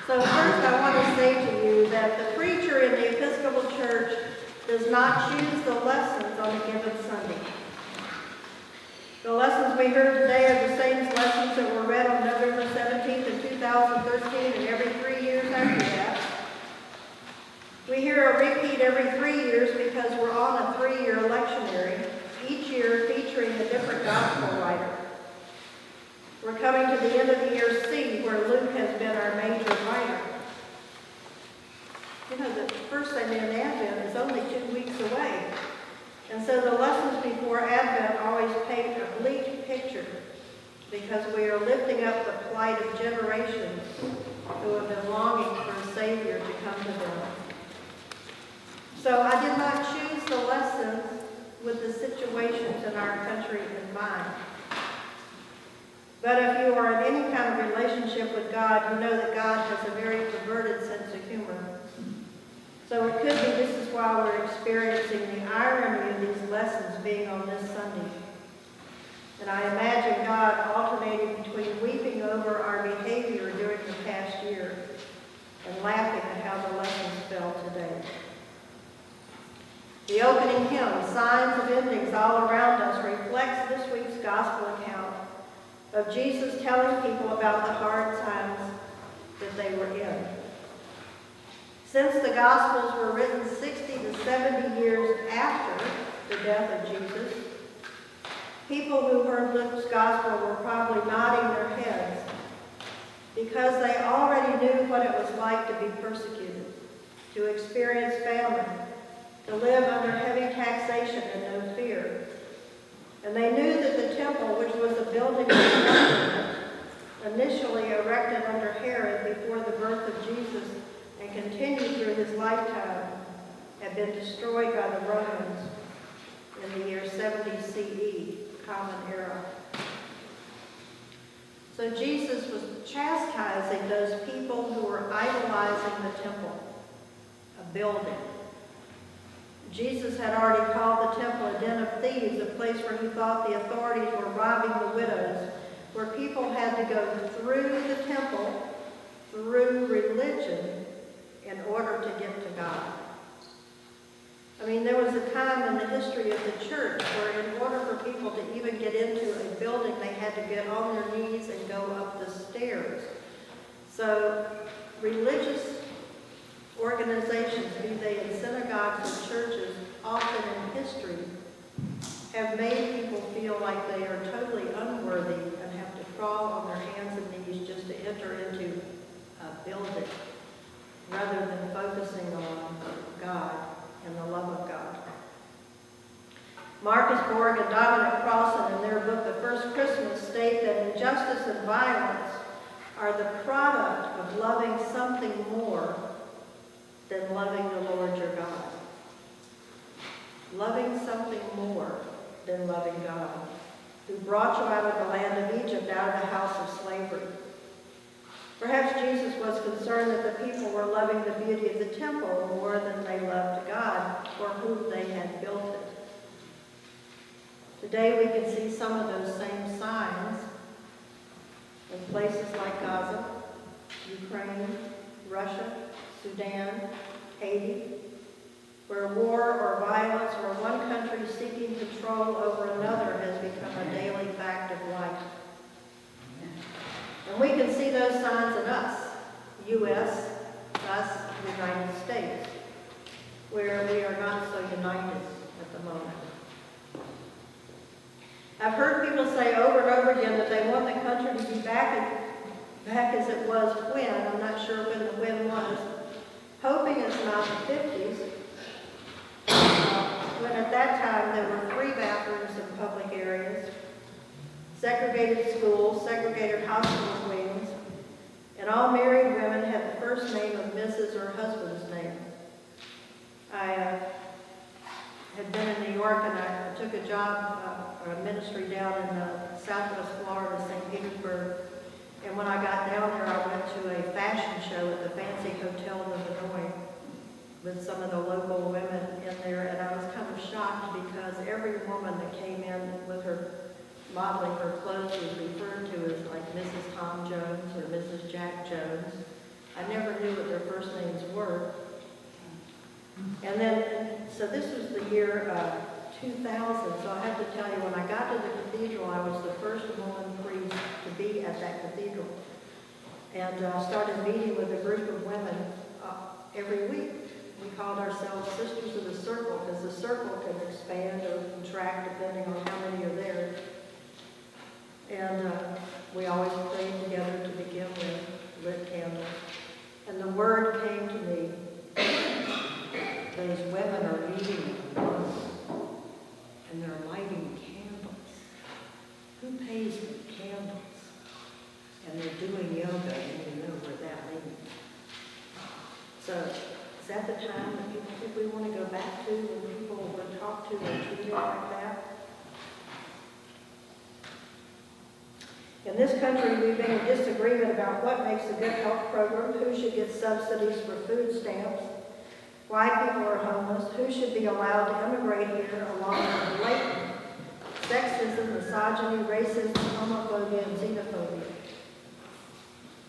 So first I want to say to you that the preacher in the Episcopal Church does not choose the lessons on a given Sunday. The lessons we heard today are the same lessons that were read on November 17th in 2013 and every 3 years after that. We hear a repeat every 3 years because we're on a 3-year lectionary, each year featuring a different gospel writer. We're coming to the end of the year C, where Luke has been our major writer. You know, the first Sunday in Advent is only 2 weeks away. And so the lessons before Advent always paint a bleak picture because we are lifting up the plight of generations who have been longing for a Savior to come to them. So I did not choose the lessons with the situations in our country in mind. But if you are in any kind of relationship with God, you know that God has a very perverted sense of humor. So it could be this is why we're experiencing the irony of these lessons being on this Sunday. And I imagine God alternating between weeping over our behavior during the past year and laughing at how the lessons fell today. The opening hymn, Signs of Endings All Around Us, reflects this week's gospel account of Jesus telling people about the hard times that they were in. Since the Gospels were written 60 to 70 years after the death of Jesus, people who heard Luke's Gospel were probably nodding their heads because they already knew what it was like to be persecuted, to experience famine, to live under heavy taxation and no fear. And they knew that the temple, which was a building of government, initially erected under Herod before the birth of Jesus and continued through his lifetime, had been destroyed by the Romans in the year 70 CE, Common Era. So Jesus was chastising those people who were idolizing the temple, a building. Jesus had already called the temple a den of thieves, a place where he thought the authorities were robbing the widows, where people had to go through the temple, through religion, in order to get to God. I mean, there was a time in the history of the church where in order for people to even get into a building, they had to get on their knees and go up the stairs. So religious organizations, be they in synagogues or churches, often in history, have made people feel like they are totally unworthy and have to crawl on their hands and knees just to enter into a building, rather than focusing on God and the love of God. Marcus Borg and Dominic Crossan, in their book, The First Christmas, state that injustice and violence are the product of loving something more than loving the Lord your God. Loving something more than loving God, who brought you out of the land of Egypt, out of the house of slavery. Perhaps Jesus was concerned that the people were loving the beauty of the temple more than they loved God, for whom they had built it. Today we can see some of those same signs in places like Gaza, Ukraine, Russia, Sudan, Haiti, where war or violence or one country seeking control over another has become a daily fact of life. And we can see those signs in us, U.S., us, United States, where we are not so united at the moment. I've heard people say over and over again that they want the country to be back as it was when, I'm not sure when the when was, hoping it's not the 50s, when at that time there were 3 bathrooms in public areas, segregated schools, segregated hospital wings, and all married women had the first name of Mrs. or husband's name. I had been in New York and I took a job, or a ministry down in southwest Florida, St. Petersburg. And when I got down there, I went to a fashion show at the fancy Hotel in Illinois with some of the local women in there. And I was kind of shocked because every woman that came in with her modeling her clothes was referred to as like Mrs. Tom Jones or Mrs. Jack Jones. I never Word. And then, so this was the year 2000, so I have to tell you, when I got to the cathedral, I was the first woman priest to be at that cathedral. And started meeting with a group of women every week. We called ourselves Sisters of the Circle, because the circle can expand or contract depending on how many are there. And we always prayed together to begin with, lit candles. And the word came to me, those women are meeting and they're lighting candles. Who pays for candles? And they're doing yoga, and you know where that leads. So, is that the time that people think we want to go back to, when people were talked to and treated like that? In this country, we've been in disagreement about what makes a good health program, who should get subsidies for food stamps, why people are homeless, who should be allowed to immigrate here, along with blatant sexism, misogyny, racism, homophobia, and xenophobia.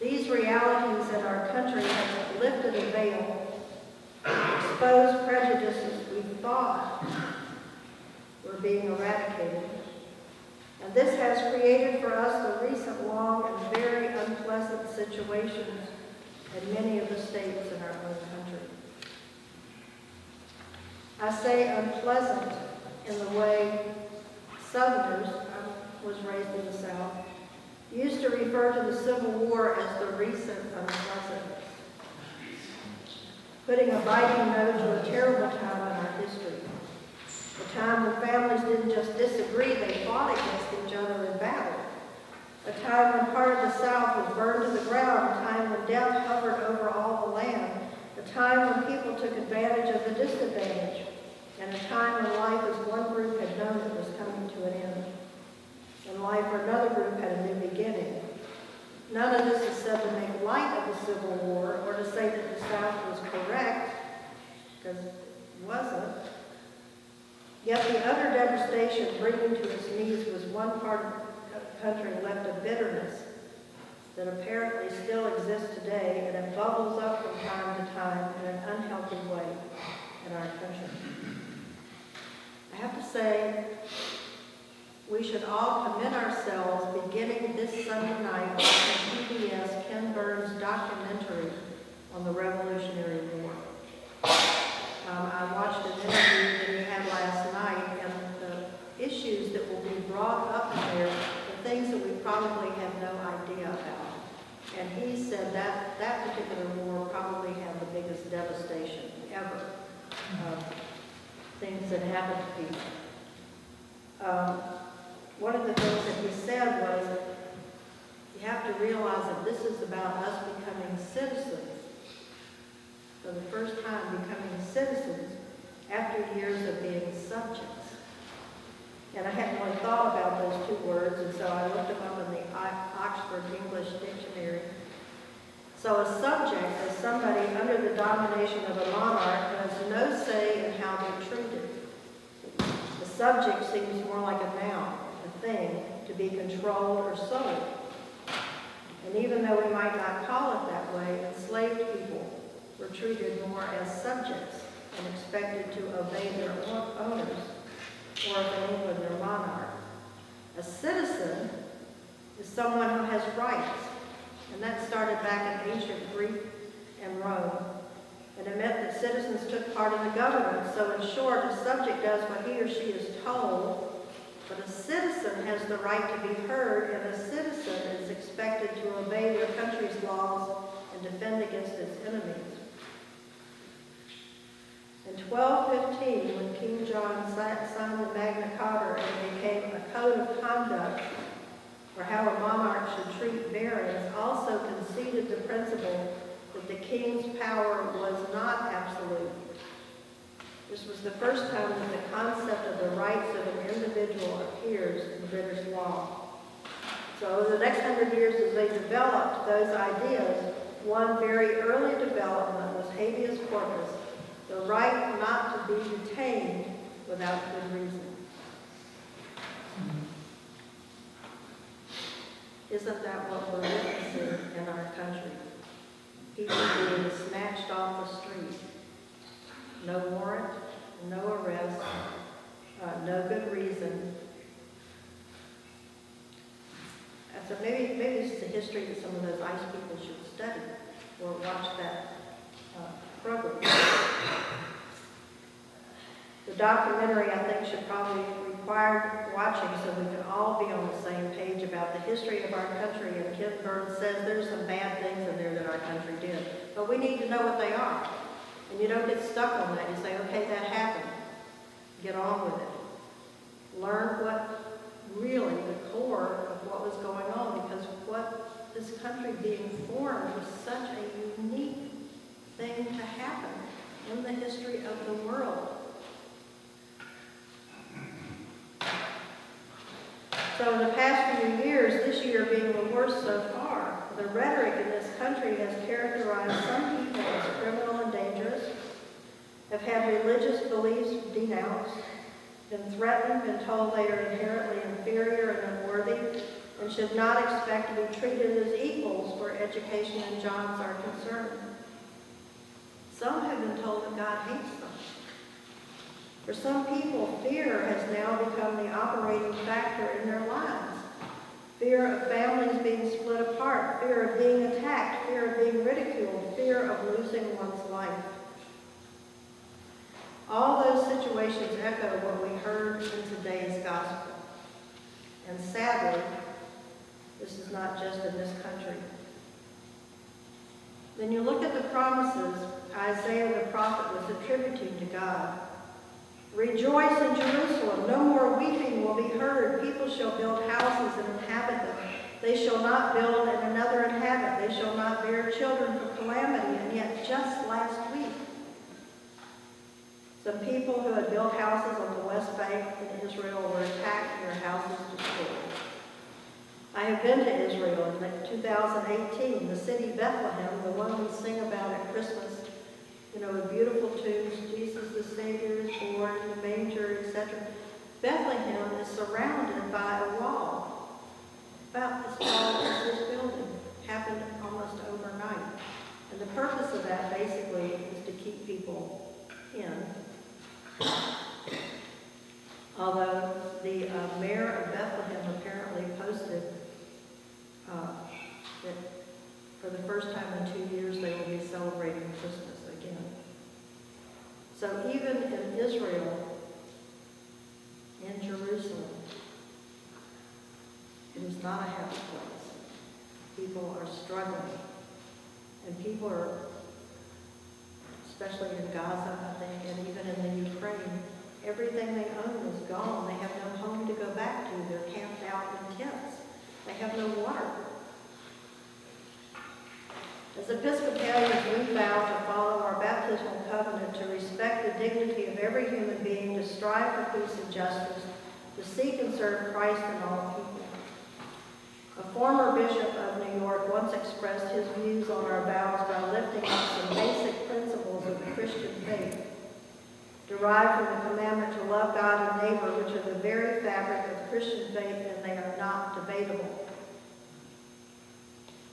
These realities in our country have lifted a veil, exposed prejudices we thought were being eradicated. And this has created for us the recent long and very unpleasant situations in many of the states in our own country. I say unpleasant in the way Southerners, I was raised in the South, used to refer to the Civil War as the recent unpleasantness, putting a biting note to a terrible time in our history. A time when families didn't just disagree, they fought against each other in battle. A time when part of the South was burned to the ground. A time when death hovered over all the land. A time when people took advantage of the disadvantaged. And a time when life as one group had known it was coming to an end. And life for another group had a new beginning. None of this is said to make light of the Civil War or to say that the South was correct, because it wasn't. Yet the utter devastation bringing to its knees was one part of the country left of bitterness that apparently still exists today, and it bubbles up from time to time in an unhealthy way in our country. I have to say, we should all commit ourselves beginning this Sunday night watching PBS Ken Burns' documentary on the Revolutionary War. I watched an interview that he had last night, and the issues that will be brought up in there, the things that we probably have no idea about. And he said that that particular war probably had the biggest devastation ever of things that happened to people. One of the things that he said was, you have to realize that this is about us becoming citizens. For the first time, becoming citizens after years of being subjects. And I hadn't really thought about those two words, and so I looked them up in the Oxford English Dictionary. So a subject is somebody under the domination of a monarch who has no say in how they're treated. The subject seems more like a noun, a thing, to be controlled or sold. And even though we might not call it that way, enslaved people were treated more as subjects and expected to obey their owners, or if in England, their monarch. A citizen is someone who has rights, and that started back in ancient Greek and Rome. And it meant that citizens took part in the government. So in short, a subject does what he or she is told, but a citizen has the right to be heard, and a citizen is expected to obey their country's laws and defend against its enemies. In 1215, when King John signed the Magna Carta and it became a code of conduct for how a monarch should treat barons, also conceded the principle that the king's power was not absolute. This was the first time that the concept of the rights of an individual appears in British law. So over the next 100 years, as they developed those ideas, one very early development was habeas corpus, the right not to be detained without good reason. Isn't that what we're witnessing in our country? people being snatched off the street. No warrant, no arrest, no good reason. So maybe this is a history that some of those ICE people should study or watch that program. The documentary, I think, should probably be required watching so we can all be on the same page about the history of our country. And Ken Burns says there's some bad things in there that our country did. But we need to know what they are. And you don't get stuck on that. You say, okay, that happened. Get on with it. Learn what really the core of what was going on, because what this country being formed was such a unique thing to happen in the history of the world. So in the past few years, this year being the worst so far, the rhetoric in this country has characterized some people as criminal and dangerous, have had religious beliefs denounced, been threatened, been told they are inherently inferior and unworthy, and should not expect to be treated as equals where education and jobs are concerned. Some have been told that God hates them. For some people, fear has now become the operating factor in their lives. Fear of families being split apart, fear of being attacked, fear of being ridiculed, fear of losing one's life. All those situations echo what we heard in today's gospel. And sadly, this is not just in this country. Then you look at the promises Isaiah the prophet was attributing to God. Rejoice in Jerusalem, no more weeping will be heard. People shall build houses and inhabit them. They shall not build and another inhabit. They shall not bear children for calamity. And yet just last week, some people who had built houses on the West Bank in Israel were attacked and their houses destroyed. I have been to Israel in 2018, the city Bethlehem, the one we sing about at Christmas, with beautiful tombs, Jesus the Savior is born in the manger, etc. Bethlehem is surrounded by a wall, about as tall as this building. Happened almost overnight. And the purpose of that basically is to keep people in. Although the mayor of Bethlehem apparently posted that for the first time in 2 years they will be celebrating Christmas again. So even in Israel, in Jerusalem, it is not a happy place. People are struggling. And people are, especially in Gaza, I think, and even in the Ukraine, everything they own is gone. They have no home to go back to. They're camped out in tents. They have no water. As Episcopalians, we vow to follow our baptismal covenant, to respect the dignity of every human being, to strive for peace and justice, to seek and serve Christ in all people. A former bishop of New York once expressed his views on our vows by lifting up some basic principles of the Christian faith, derived from the commandment to love God and neighbor, which are the very fabric of Christian faith, and they are not debatable,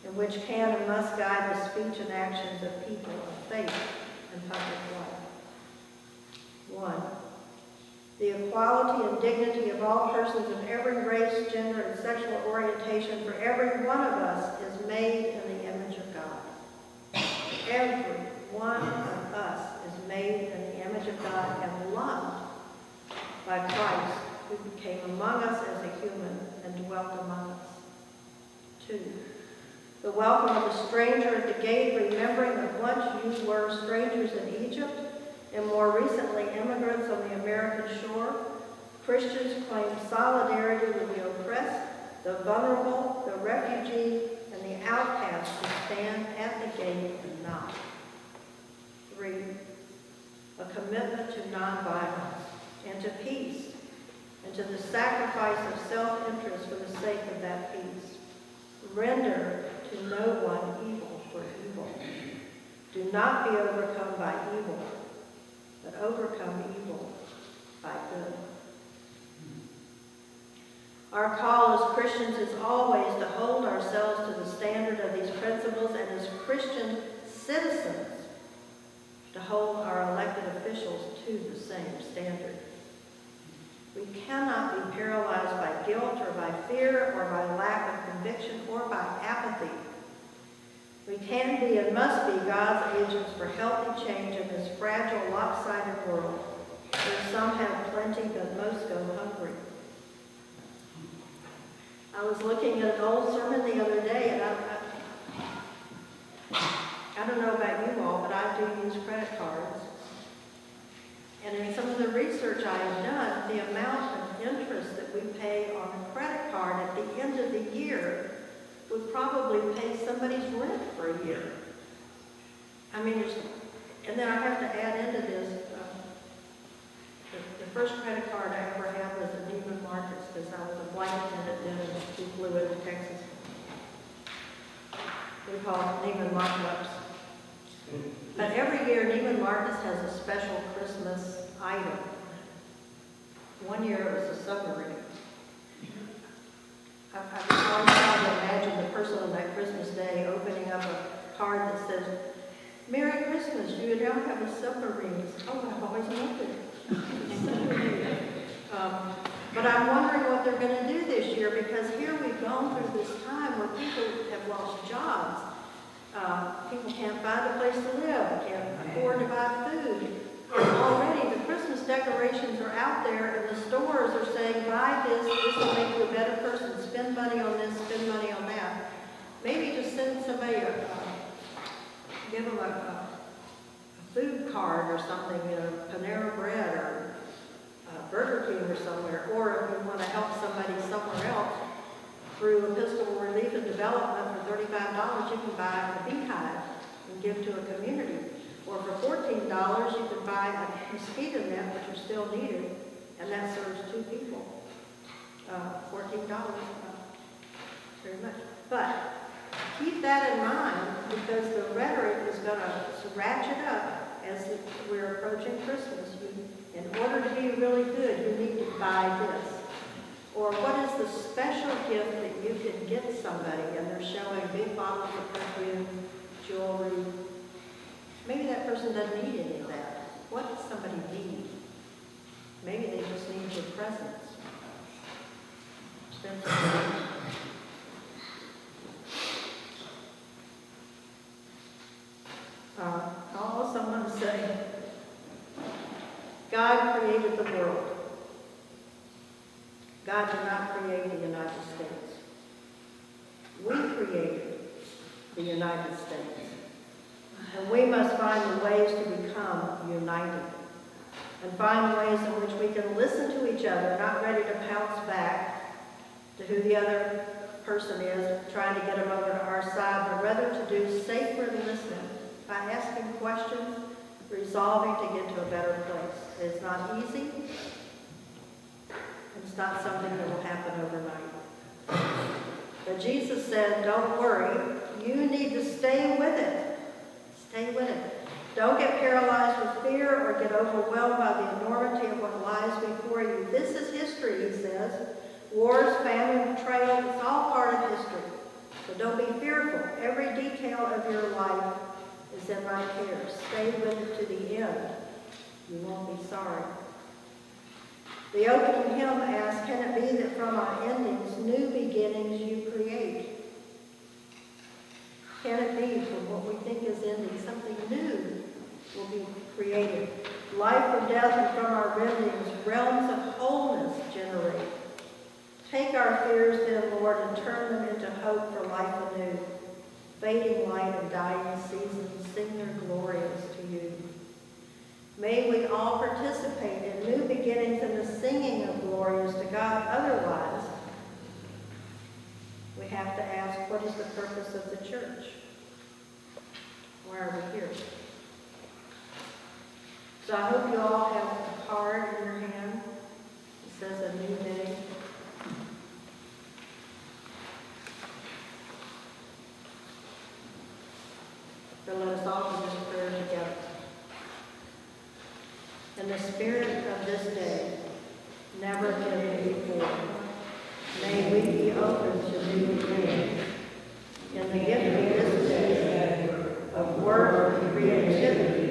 and which can and must guide the speech and actions of people of faith and public life. 1. The equality and dignity of all persons of every race, gender, and sexual orientation, for every one of us is made in the image of God. Every one of us is made in the image of God and loved by Christ, who came among us as a human and dwelt among us. 2. The welcome of a stranger at the gate, remembering that once you were strangers in Egypt, and more recently immigrants on the American shore, Christians claim solidarity with the oppressed, the vulnerable, the refugee, and the outcast who stand at the gate and knock. 3. A commitment to nonviolence and to peace, and to the sacrifice of self-interest for the sake of that peace. Render to no one evil for evil. Do not be overcome by evil, but overcome evil by good. Our call as Christians is always to hold ourselves to the standard of these principles, and as Christians, citizens to hold our elected officials to the same standard. We cannot be paralyzed by guilt or by fear or by lack of conviction or by apathy. We can be and must be God's agents for healthy change in this fragile, lopsided world where some have plenty but most go hungry. I was looking at an old sermon the other day, and I don't know about you all, but I do use credit cards. And in some of the research I have done, the amount of interest that we pay on a credit card at the end of the year would probably pay somebody's rent for a year. I mean, and then I have to add into this, the first credit card I ever had was a Neiman Marcus, because I was a flight attendant then and we flew into Texas. We call it Neiman Marcus. But every year, Neiman Marcus has a special Christmas item. One year it was a submarine. I've always tried to imagine the person on that Christmas day opening up a card that says, "Merry Christmas, you now have a submarine." Oh, I've always wanted it. But I'm wondering what they're going to do this year, because here we've gone through this time where people have lost jobs. People can't find a place to live, can't afford to buy food. Already the Christmas decorations are out there and the stores are saying, buy this, this will make you a better person, spend money on this, spend money on that. Maybe just send somebody give them a food card or something, Panera Bread or Burger King or somewhere. Or if you want to help somebody somewhere else, through Episcopal Relief and Development for $35, you can buy a beehive and give to a community. Or for $14, you can buy a mosquito net, which are still needed, and that serves 2 people. $14, very much. But keep that in mind, because the rhetoric is going to ratchet up as we're approaching Christmas. In order to be really good, you need to buy this. Or what is the special gift that you can get somebody, and they're showing big bottles of perfume, jewelry. Maybe that person doesn't need any of that. What does somebody need? Maybe they just need your presence. Spend some time. I also want to say, God created the world. God did not create the United States. We created the United States. And we must find the ways to become united. And find ways in which we can listen to each other, not ready to pounce back to who the other person is, trying to get them over to our side, but rather to do safer listening by asking questions, resolving to get to a better place. It's not easy. It's not something that will happen overnight. But Jesus said, don't worry. You need to stay with it. Stay with it. Don't get paralyzed with fear or get overwhelmed by the enormity of what lies before you. This is history, he says. Wars, famine, betrayal, it's all part of history. So don't be fearful. Every detail of your life is in my care. Stay with it to the end. You won't be sorry. The opening hymn asks, can it be that from our endings, new beginnings you create? Can it be from what we think is ending, something new will be created? Life from death and from our rendings, realms of wholeness generate. Take our fears then, Lord, and turn them into hope for life anew. Fading light and dying seasons, sing their glories to you. May we all participate in new beginnings and the singing of glories to God. Otherwise, we have to ask, what is the purpose of the church? Why are we here? So I hope you all have a card in your hand. It says a new day. So let us all do this prayer together. In the spirit of this day, never given before, may we be open to new beginnings. In the gift of this day of work and creativity